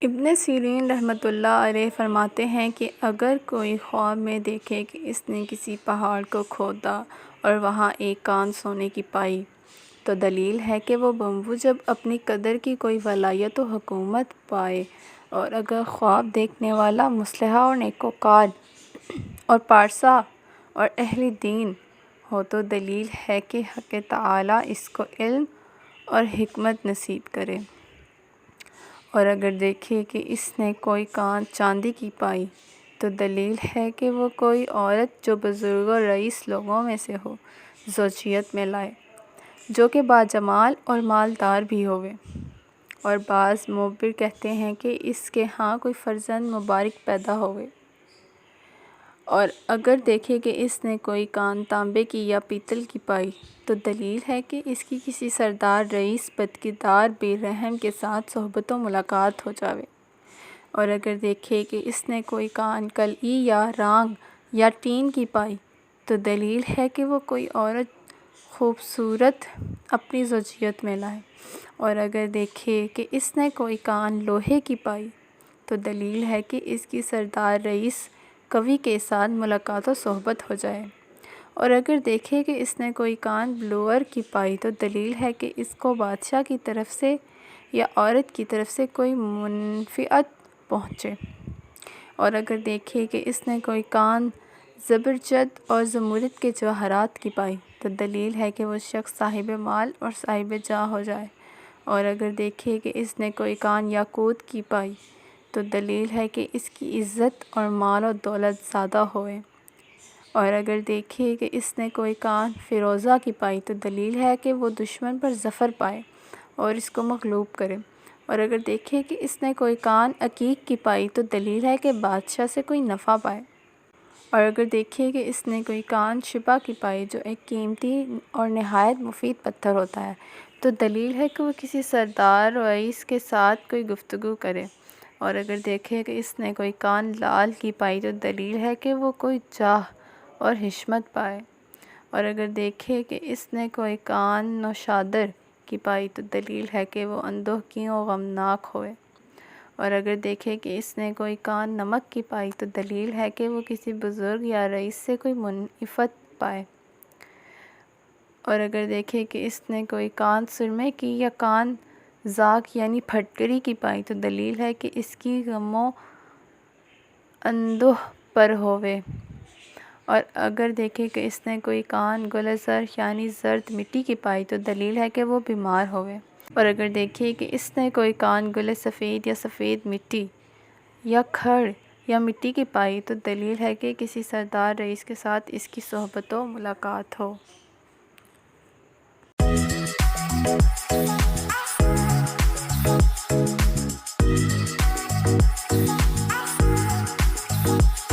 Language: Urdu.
ابن سیرین رحمۃ اللہ علیہ فرماتے ہیں کہ اگر کوئی خواب میں دیکھے کہ اس نے کسی پہاڑ کو کھودا اور وہاں ایک کان سونے کی پائی تو دلیل ہے کہ وہ بمبو جب اپنی قدر کی کوئی ولایت و حکومت پائے، اور اگر خواب دیکھنے والا مصلح اور نیکوکار اور پارسا اور اہل دین ہو تو دلیل ہے کہ حق تعالیٰ اس کو علم اور حکمت نصیب کرے، اور اگر دیکھے کہ اس نے کوئی کان چاندی کی پائی تو دلیل ہے کہ وہ کوئی عورت جو بزرگ و رئیس لوگوں میں سے ہو زوجیت میں لائے، جو کہ باجمال اور مالدار بھی ہوئے، اور بعض مؤرخ کہتے ہیں کہ اس کے ہاں کوئی فرزند مبارک پیدا ہوئے، اور اگر دیکھے کہ اس نے کوئی کان تانبے کی یا پیتل کی پائی تو دلیل ہے کہ اس کی کسی سردار رئیس بدکردار بے رحم کے ساتھ صحبت و ملاقات ہو جاوے، اور اگر دیکھے کہ اس نے کوئی کان کلئی یا رانگ یا ٹین کی پائی تو دلیل ہے کہ وہ کوئی عورت خوبصورت اپنی زوجیت میں لائے، اور اگر دیکھے کہ اس نے کوئی کان لوہے کی پائی تو دلیل ہے کہ اس کی سردار رئیس قوی کے ساتھ ملاقات و صحبت ہو جائے، اور اگر دیکھے کہ اس نے کوئی کان بلور کی پائی تو دلیل ہے کہ اس کو بادشاہ کی طرف سے یا عورت کی طرف سے کوئی منفعت پہنچے، اور اگر دیکھے کہ اس نے کوئی کان زبرجد اور زمرد کے جواہرات کی پائی تو دلیل ہے کہ وہ شخص صاحب مال اور صاحب جاہ ہو جائے، اور اگر دیکھے کہ اس نے کوئی کان یاقوت کی پائی تو دلیل ہے کہ اس کی عزت اور مال و دولت زیادہ ہوئے، اور اگر دیکھے کہ اس نے کوئی کان فیروزہ کی پائی تو دلیل ہے کہ وہ دشمن پر ظفر پائے اور اس کو مغلوب کرے، اور اگر دیکھے کہ اس نے کوئی کان عقیق کی پائی تو دلیل ہے کہ بادشاہ سے کوئی نفع پائے، اور اگر دیکھے کہ اس نے کوئی کان شبہ کی پائی جو ایک قیمتی اور نہایت مفید پتھر ہوتا ہے تو دلیل ہے کہ وہ کسی سردار رئیس کے ساتھ کوئی گفتگو کرے، اور اگر دیکھے کہ اس نے کوئی کان لال کی پائی تو دلیل ہے کہ وہ کوئی جاہ اور حشمت پائے، اور اگر دیکھے کہ اس نے کوئی کان نوشادر کی پائی تو دلیل ہے کہ وہ اندوہگی و غمناک ہوئے، اور اگر دیکھے کہ اس نے کوئی کان نمک کی پائی تو دلیل ہے کہ وہ کسی بزرگ یا رئیس سے کوئی منفعت پائے، اور اگر دیکھے کہ اس نے کوئی کان سرمے کی یا کان زاغ یعنی پھٹکری کی پائی تو دلیل ہے کہ اس کی غم و اندوہ پر ہوئے، اور اگر دیکھے کہ اس نے کوئی کان گل زر یعنی زرد مٹی کی پائی تو دلیل ہے کہ وہ بیمار ہوئے، اور اگر دیکھے کہ اس نے کوئی کان گل سفید یا سفید مٹی یا کھڑ یا مٹی کی پائی تو دلیل ہے کہ کسی سردار رئیس کے ساتھ اس کی صحبت و ملاقات ہو۔